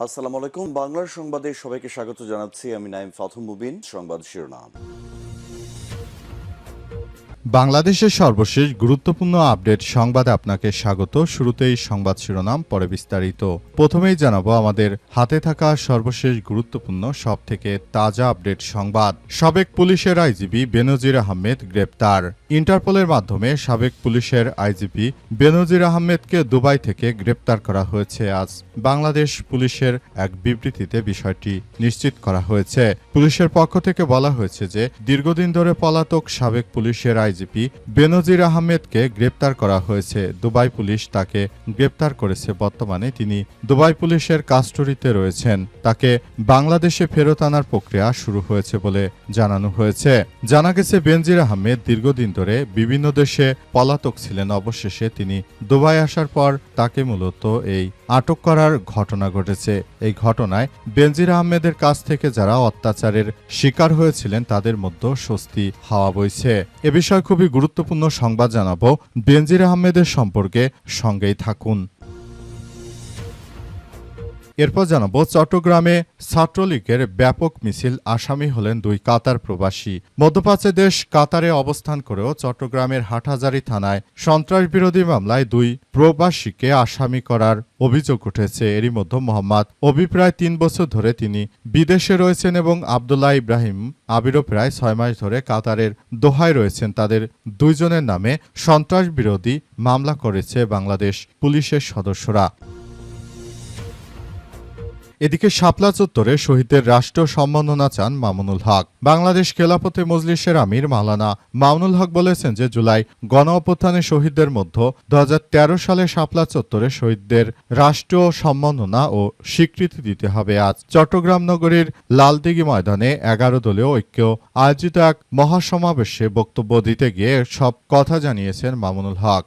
আসসালামু আলাইকুম। বাংলার সংবাদে সবাইকে স্বাগত জানাচ্ছি। আমি নাইম ফাথুম মুবিন। সংবাদ শিরোনাম। বাংলাদেশের সর্বশেষ গুরুত্বপূর্ণ আপডেট সংবাদে আপনাকে স্বাগত। শুরুতেই সংবাদ শিরোনাম, পরে বিস্তারিত। প্রথমেই জানাবো আমাদের হাতে থাকা সর্বশেষ গুরুত্বপূর্ণ সবথেকে তাজা আপডেট সংবাদ। সাবেক পুলিশের আইজিপি বেনজির আহমেদ গ্রেপ্তার। ইন্টারপোলের মাধ্যমে সাবেক পুলিশের আইজিপি বেনজির আহমেদকে দুবাই থেকে গ্রেপ্তার করা হয়েছে। আজ বাংলাদেশ পুলিশের এক বিবৃতিতে বিষয়টি নিশ্চিত করা হয়েছে। পুলিশের পক্ষ থেকে বলা হয়েছে যে দীর্ঘদিন ধরে পলাতক সাবেক পুলিশের আইজিপি বেনজির আহমেদকে গ্রেপ্তার করা হয়েছে। দুবাই পুলিশ তাকে গ্রেপ্তার করেছে। বর্তমানে তিনি দুবাই পুলিশের কাস্টডিতে রয়েছেন। তাকে বাংলাদেশে ফেরত আনার প্রক্রিয়া শুরু হয়েছে বলে জানানো হয়েছে। জানা গেছে বেনজির আহমেদ দীর্ঘদিন ধরে বিভিন্ন দেশে পলাতক ছিলেন। অবশেষে তিনি দুবাই আসার পর তাকে মূলত এই আটক করার ঘটনা ঘটেছে। এই ঘটনায় বেনজির আহমেদের কাছ থেকে যারা অত্যাচারের শিকার হয়েছিলেন তাদের মধ্যে স্বস্তি হাওয়া বইছে। এ বিষয়ে খুবই গুরুত্বপূর্ণ সংবাদ জানাবো। বেনজির আহমেদের সম্পর্কে সঙ্গেই থাকুন। এরপর জানাবো চট্টগ্রামে ছাত্রলীগের ব্যাপক মিছিল, আসামি হলেন দুই কাতার প্রবাসী। মধ্যপ্রাচ্য দেশ কাতারে অবস্থান করেও চট্টগ্রামের হাটহাজারী থানায় সন্ত্রাস বিরোধী মামলায় দুই প্রবাসীকে আসামি করার অভিযোগ উঠেছে। এরই মধ্যে মোহাম্মদ অবি প্রায় 3 বছর ধরে তিনি বিদেশে রয়েছেন এবং আবদুল্লাহ ইব্রাহিম আবিরও প্রায় 6 মাস ধরে কাতারের দোহায় রয়েছেন। তাদের দুইজনের নামে সন্ত্রাস বিরোধী মামলা করেছে বাংলাদেশ পুলিশের সদস্যরা। এদিকে শাপলা চত্বরে শহীদদের রাষ্ট্রীয় সম্মাননা চান মামুনুল হক। বাংলাদেশ খেলাফতে মজলিসের আমির মাওলানা মামুনুল হক বলেছেন যে জুলাই গণ অভ্যুত্থানে শহীদদের মধ্যে 2013 সালে শাপলা চত্বরে শহীদদের রাষ্ট্রীয় সম্মাননা ও স্বীকৃতি দিতে হবে। আজ চট্টগ্রাম নগরীর লালদিঘি ময়দানে 11 দলীয় ঐক্য আয়োজিত এক মহাসমাবেশে বক্তব্য দিতে গিয়ে সব কথা জানিয়েছেন মামুনুল হক।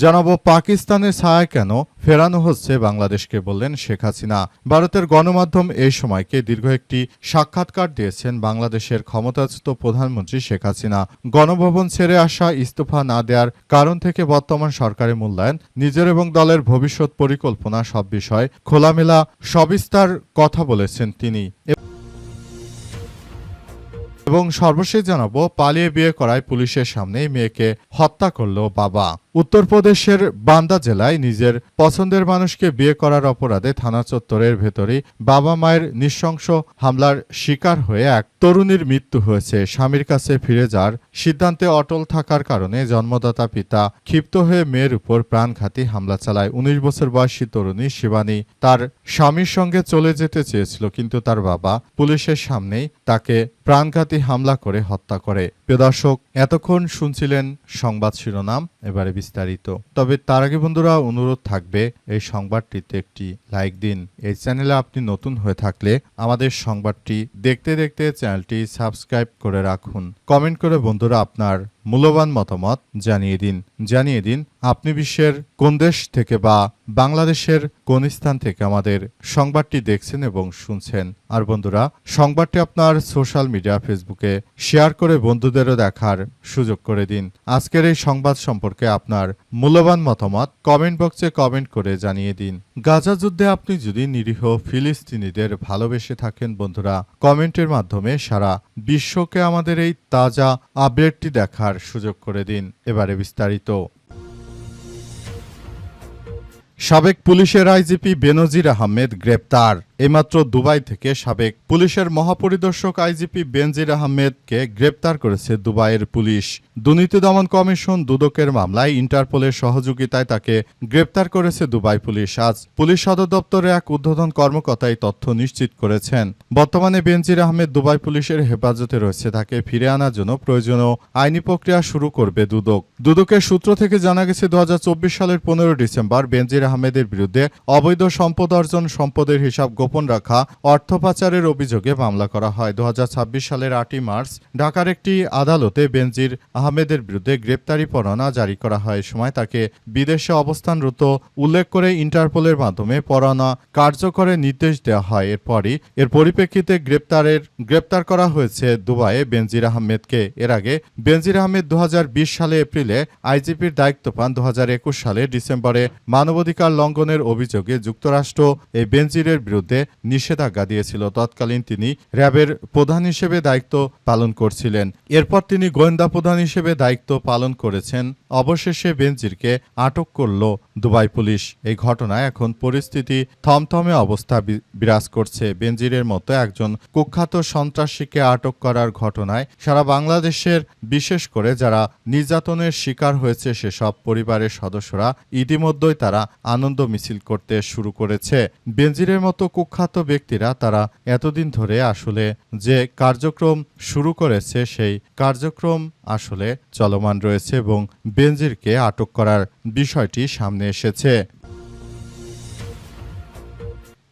জানাবো পাকিস্তানের ছায়া কেন ফেরানো হচ্ছে বাংলাদেশকে, বললেন শেখ হাসিনা। ভারতের গণমাধ্যম এই সময়কে দীর্ঘ একটি সাক্ষাৎকার দিয়েছেন বাংলাদেশের ক্ষমতাচ্যুত প্রধানমন্ত্রী শেখ হাসিনা। গণভবন ছেড়ে আসা, ইস্তফা না দেওয়ার কারণ থেকে বর্তমান সরকারের মূল্যায়ন, নিজের এবং দলের ভবিষ্যৎ পরিকল্পনা সব বিষয় খোলামেলা সবিস্তার কথা বলেছেন তিনি। এবং সর্বশেষ জানাবো পালিয়ে বিয়ে করায় পুলিশের সামনেই মেয়েকে হত্যা করল বাবা। উত্তরপ্রদেশের বান্দা জেলায় নিজের পছন্দের মানুষকে বিয়ে করার অপরাধে থানা চত্বরের ভেতরেই বাবা মায়ের নৃশংস হামলার শিকার হয়ে এক তরুণীর মৃত্যু হয়েছে। স্বামীর কাছে ফিরে যাওয়ার সিদ্ধান্তে অটল থাকার কারণে জন্মদাতা পিতা ক্ষিপ্ত হয়ে মেয়ের উপর প্রাণঘাতী হামলা চালায়। 19 বছর বয়সী তরুণী শিবানী তার স্বামীর সঙ্গে চলে যেতে চেয়েছিল, কিন্তু তার বাবা পুলিশের সামনেই তাকে প্রাণঘাতী হামলা করে হত্যা করে। প্রিয় দর্শক, এতক্ষণ শুনছিলেন সংবাদ শিরোনাম, এবারে বিস্তারিত। তবে তার আগে বন্ধুরা অনুরোধ থাকবে এই সংবাদটিতে একটি লাইক দিন। এই চ্যানেলে আপনি নতুন হয়ে থাকলে আমাদের সংবাদটি দেখতে দেখতে চ্যানেলটি সাবস্ক্রাইব করে রাখুন। কমেন্ট করে বন্ধুরা আপনার মূল্যবান মতামত জানিয়ে দিন আপনি বিশ্বের কোন দেশ থেকে বা বাংলাদেশের কোন স্থান থেকে আমাদের সংবাদটি দেখছেন এবং শুনছেন। আর বন্ধুরা সংবাদটি আপনার সোশ্যাল মিডিয়া ফেসবুকে শেয়ার করে বন্ধুদেরও দেখার সুযোগ করে দিন। আজকের এই সংবাদ সম্পর্কে আপনার মূল্যবান মতামত কমেন্ট বক্সে কমেন্ট করে জানিয়ে দিন। গাজা যুদ্ধে আপনি যদি নিরীহ ফিলিস্তিনিদের ভালোবেসে থাকেন বন্ধুরা, কমেন্টের মাধ্যমে সারা বিশ্বকে আমাদের এই তাজা আপডেটটি দেখার সুযোগ করে দিন। এবারে বিস্তারিত। সাবেক পুলিশের আইজিপি বেনজির আহমেদ গ্রেপ্তার। এইমাত্র দুবাই থেকে সাবেক পুলিশের মহাপরিদর্শক আইজিপি বেনজির আহমেদকে গ্রেপ্তার করেছে দুবাইয়ের পুলিশ। দুর্নীতি দমন কমিশন দুদকের মামলায় ইন্টারপোলের সহযোগিতায় তাকে গ্রেপ্তার করেছে দুবাই পুলিশ। আজ পুলিশ সদর দপ্তরে এক ঊর্ধ্বতন কর্মকর্তা এই তথ্য নিশ্চিত করেছেন। বর্তমানে বেনজির আহমেদ দুবাই পুলিশের হেফাজতে রয়েছে। তাকে ফিরে আনার জন্য প্রয়োজনীয় আইনি প্রক্রিয়া শুরু করবে দুদক। দুদকের সূত্র থেকে জানা গেছে 2024 সালের 15 ডিসেম্বর বেনজির আহমেদের বিরুদ্ধে অবৈধ সম্পদ অর্জন, সম্পদের হিসাব গোপন রাখা অর্থ পাচারের অভিযোগে মামলা করা হয়। 2026 সালের 8 মার্চ ঢাকার একটি আদালতে বেনজির আহমেদের বিরুদ্ধে গ্রেপ্তারি পরোয়ানা জারি করা হয়। সময় তাকে বিদেশে অবস্থানরত উল্লেখ করে ইন্টারপোলের মাধ্যমে পরোয়ানা কার্যকরের নির্দেশ দেওয়া হয়। এর পরিপ্রেক্ষিতে গ্রেপ্তার করা হয়েছে দুবাইয়ে বেনজির আহমেদকে। এর আগে বেনজির আহমেদ 2020 সালে এপ্রিলে আইজিপির দায়িত্ব পান। 2021 সালে ডিসেম্বরে মানবাধিকার লঙ্ঘনের অভিযোগে যুক্তরাষ্ট্র এই বেনজিরের বিরুদ্ধে নিষেধাজ্ঞা দিয়েছিল। তৎকালীন তিনি র্যাবের প্রধান হিসেবে দায়িত্ব পালন করছিলেন। এরপর তিনি গোয়েন্দা প্রধান হিসেবে দায়িত্ব পালন করেছেন। অবশেষে বেনজিরকে আটক করল দুবাই পুলিশ। এই ঘটনায় এখন পরিস্থিতি থমথমে অবস্থা বিরাজ করছে। বেনজিরের মতো একজন কুখ্যাত সন্ত্রাসীকে আটক করার ঘটনায় সারা বাংলাদেশের, বিশেষ করে যারা নির্যাতনের শিকার হয়েছে সেসব পরিবারের সদস্যরা ইতিমধ্যেই তারা আনন্দ মিছিল করতে শুরু করেছে। বেনজিরের মতো কুখ্যাত ব্যক্তিরা তারা এতদিন ধরে আসলে যে কার্যক্রম শুরু করেছে সেই কার্যক্রম আসলে চলমান রয়েছে এবং বেনজিরকে আটক করার বিষয়টি সামনে এসেছে।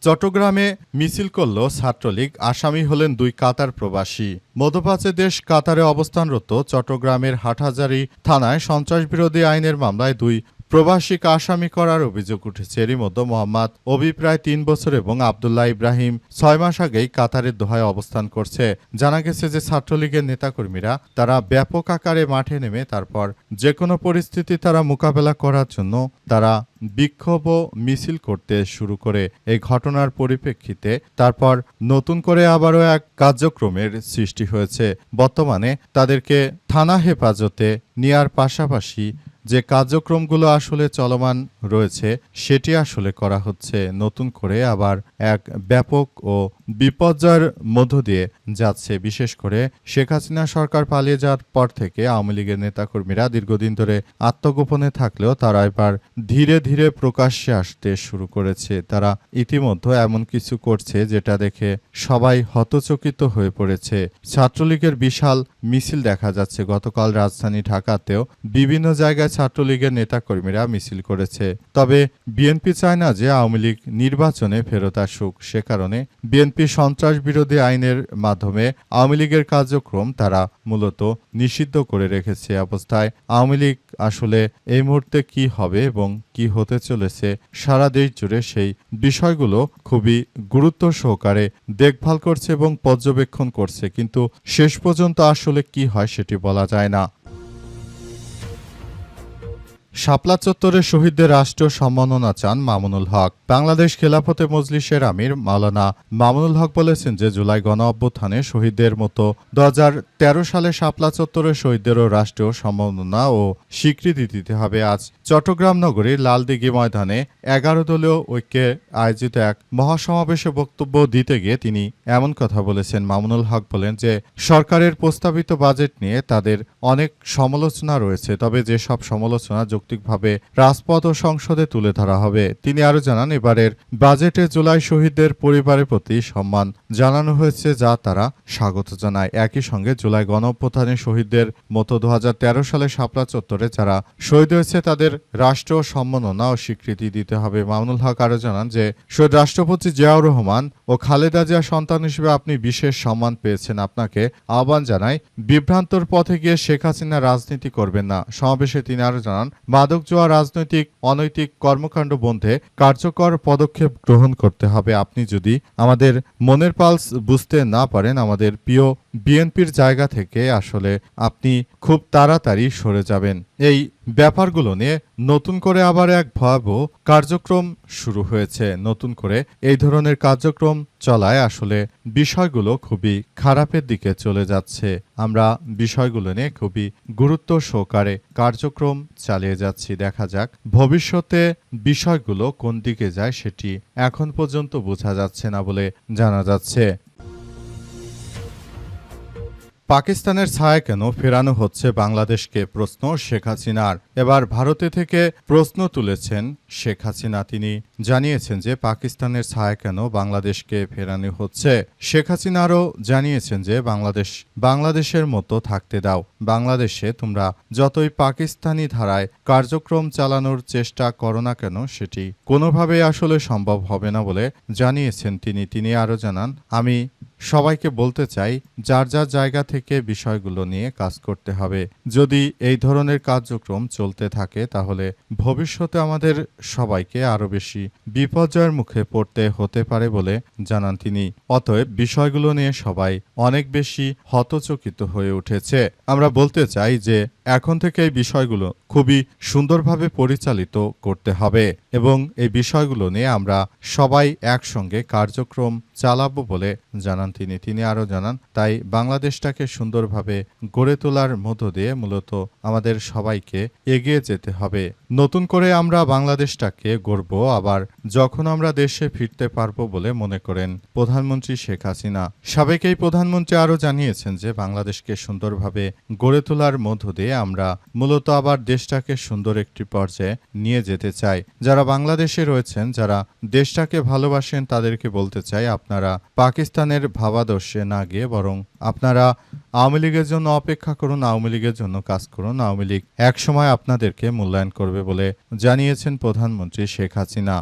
চট্টগ্রামে মিছিল করল ছাত্রলীগ, আসামি হলেন 2 কাতার প্রবাসী। মধ্যপ্রাচ্যের দেশ কাতারে অবস্থানরত চট্টগ্রামের হাটহাজারী থানায় সন্ত্রাসবিরোধী আইনের মামলায় 2 প্রবাসীকে আসামি করার অভিযোগ উঠেছে। এরই মধ্যে মোহাম্মদ অবি প্রায় 3 বছর এবং আবদুল্লাহ ইব্রাহিম 6 মাস আগেই কাতারের দোহায় অবস্থান করছে। জানা গেছে যে ছাত্রলীগের নেতাকর্মীরা তারা ব্যাপক আকারে মাঠে নেমে তারপর যে কোনো পরিস্থিতি তারা মোকাবেলা করার জন্য তারা বিক্ষোভ ও মিছিল করতে শুরু করে। এই ঘটনার পরিপ্রেক্ষিতে তারপর নতুন করে আবারও এক কার্যক্রমের সৃষ্টি হয়েছে। বর্তমানে তাদেরকে থানা হেফাজতে নেয়ার পাশাপাশি যে কার্যক্রমগুলো আসলে চলমান রয়েছে সেটি আসলে করা হচ্ছে। নতুন করে আবার এক ব্যাপক ও বিপর্যয়ের মধ্য দিয়ে যাচ্ছে। বিশেষ করে শেখ হাসিনা সরকার পালিয়ে যাওয়ার পর থেকে আওয়ামী লীগের নেতাকর্মীরা দীর্ঘদিন ধরে আত্মগোপনে থাকলেও তারা এবার ধীরে ধীরে প্রকাশ্যে আসতে শুরু করেছে। তারা ইতিমধ্যে এমন কিছু করছে যেটা দেখে সবাই হতচকিত হয়ে পড়েছে। ছাত্রলীগের বিশাল মিছিল দেখা যাচ্ছে। গতকাল রাজধানী ঢাকাতেও বিভিন্ন জায়গায় ছাত্রলীগের নেতাকর্মীরা মিছিল করেছে। তবে বিএনপি চায় না যে আওয়ামী লীগ নির্বাচনে ফেরত আসুক। সে কারণে বিএনপি সন্ত্রাস বিরোধী আইনের মাধ্যমে আওয়ামী লীগের কার্যক্রম তারা মূলত নিষিদ্ধ করে রেখেছে। অবস্থায় আওয়ামী লীগ আসলে এই মুহূর্তে কি হবে এবং কি হতে চলেছে সারা দেশ জুড়ে সেই বিষয়গুলো খুবই গুরুত্ব সহকারে দেখভাল করছে এবং পর্যবেক্ষণ করছে, কিন্তু শেষ পর্যন্ত আসলে কি হয় সেটি বলা যায় না। শাপলা চত্বরে শহীদদের রাষ্ট্রীয় সম্মাননা চান মামুনুল হক। বাংলাদেশ খেলাফতে মজলিসের আমির মাওলানা মামুনুল হক বলেছেন যে জুলাই গণ অভ্যুত্থানে শহীদদের মতো 2013 সালে শাপলা চত্বরে শহীদদেরও রাষ্ট্রীয় সম্মাননা ও স্বীকৃতি দিতে হবে। আজ চট্টগ্রাম নগরীর লালদিঘি ময়দানে 11 দলীয় ঐক্যে আয়োজিত এক মহাসমাবেশে বক্তব্য দিতে গিয়ে তিনি এমন কথা বলেছেন। মামুনুল হক বলেন যে সরকারের প্রস্তাবিত বাজেট নিয়ে তাদের অনেক সমালোচনা রয়েছে, তবে যেসব সমালোচনা যৌক্তিকভাবে রাজপথ ও সংসদে তুলে ধরা হবে। তিনি আরো জানান, এবারের বাজেটে জুলাই শহীদদের পরিবারের প্রতি সম্মান জানানো হয়েছে, যা তারা স্বাগত জানায়। একই সঙ্গে জুলাই গণঅভ্যুত্থানে শহীদদের মতো 2013 সালে শাপলা চত্বরে যারা শহীদ হয়েছে তাদের রাষ্ট্রীয় সম্মাননা ও স্বীকৃতি দিতে হবে। মামুনুল হক আরো জানান যে শহীদ রাষ্ট্রপতি জিয়াউর রহমান ও খালেদা জিয়া সন্তান হিসেবে আপনি বিশেষ সম্মান পেয়েছেন। আপনাকে আহ্বান জানাই, বিভ্রান্তর পথে গিয়ে শেখ হাসিনা রাজনীতি করবেন না। সমাবেশে তিনি আরো জানান, মাদক জোয়া রাজনৈতিক অনৈতিক কর্মকাণ্ড বন্ধে কার্যকর পদক্ষেপ গ্রহণ করতে হবে। আপনি যদি আমাদের মনের পালস বুঝতে না পারেন, আমাদের প্রিয় বিএনপির জায়গা থেকে আসলে আপনি খুব তাড়াতাড়ি সরে যাবেন। এই ব্যাপারগুলো নিয়ে নতুন করে আবার এক ভয়াবহ কার্যক্রম শুরু হয়েছে। নতুন করে এই ধরনের কার্যক্রম চলায় আসলে বিষয়গুলো খুবই খারাপের দিকে চলে যাচ্ছে। আমরা বিষয়গুলো নিয়ে খুবই গুরুত্ব সহকারে কার্যক্রম চালিয়ে যাচ্ছি। দেখা যাক ভবিষ্যতে বিষয়গুলো কোন দিকে যায় সেটি এখন পর্যন্ত বোঝা যাচ্ছে না বলে জানা যাচ্ছে। পাকিস্তানের ছায়া কেন ফেরানো হচ্ছে বাংলাদেশকে, প্রশ্ন শেখ হাসিনার। এবার ভারতে থেকে প্রশ্ন তুলেছেন শেখ হাসিনা। তিনি জানিয়েছেন যে পাকিস্তানের ছায়া কেন বাংলাদেশকে ফেরানো হচ্ছে। শেখ হাসিনা আরও জানিয়েছেন যে বাংলাদেশের মতো থাকতে দাও, বাংলাদেশে তোমরা যতই পাকিস্তানি ধারায় কার্যক্রম চালানোর চেষ্টা করো না কেন সেটি কোনোভাবেই আসলে সম্ভব হবে না বলে জানিয়েছেন তিনি আরও জানান, আমি সবাইকে বলতে চাই, যার যার জায়গা থেকে বিষয়গুলো নিয়ে কাজ করতে হবে। যদি এই ধরনের কার্যক্রম চলতে থাকে তাহলে ভবিষ্যতে আমাদের সবাইকে আরও বেশি বিপর্যয়ের মুখে পড়তে হতে পারে বলে জানান তিনি। অতএব বিষয়গুলো নিয়ে সবাই অনেক বেশি হতচকিত হয়ে উঠেছে। আমরা বলতে চাই যে এখন থেকে এই বিষয়গুলো খুবই সুন্দরভাবে পরিচালিত করতে হবে এবং এই বিষয়গুলো নিয়ে আমরা সবাই একসঙ্গে কার্যক্রম চালাবো বলে জানান তিনি আরও জানান, তাই বাংলাদেশটাকে সুন্দরভাবে গড়ে তোলার মধ্য দিয়ে মূলত আমাদের সবাইকে এগিয়ে যেতে হবে। নতুন করে আমরা বাংলাদেশটাকে গড়ব আবার যখন আমরা দেশে ফিরতে পারবো বলে মনে করেন প্রধানমন্ত্রী শেখ হাসিনা। সাবেক এই প্রধানমন্ত্রী আরও জানিয়েছেন যে বাংলাদেশকে সুন্দরভাবে গড়ে তোলার মধ্য দিয়ে আমরা মূলত আবার দেশটাকে সুন্দর একটি পর্যায়ে নিয়ে যেতে চাই। যারা বাংলাদেশে রয়েছেন, যারা দেশটাকে ভালোবাসেন, তাদেরকে বলতে চাই, আপনারা পাকিস্তানের ভাবাদর্শে না গিয়ে বরং আপনারা আওয়ামী লীগের জন্য অপেক্ষা করুন, আওয়ামী লীগের জন্য কাজ করুন। আওয়ামী লীগ একসময় আপনাদেরকে মূল্যায়ন করবে বলে জানিয়েছেন প্রধানমন্ত্রী শেখ হাসিনা।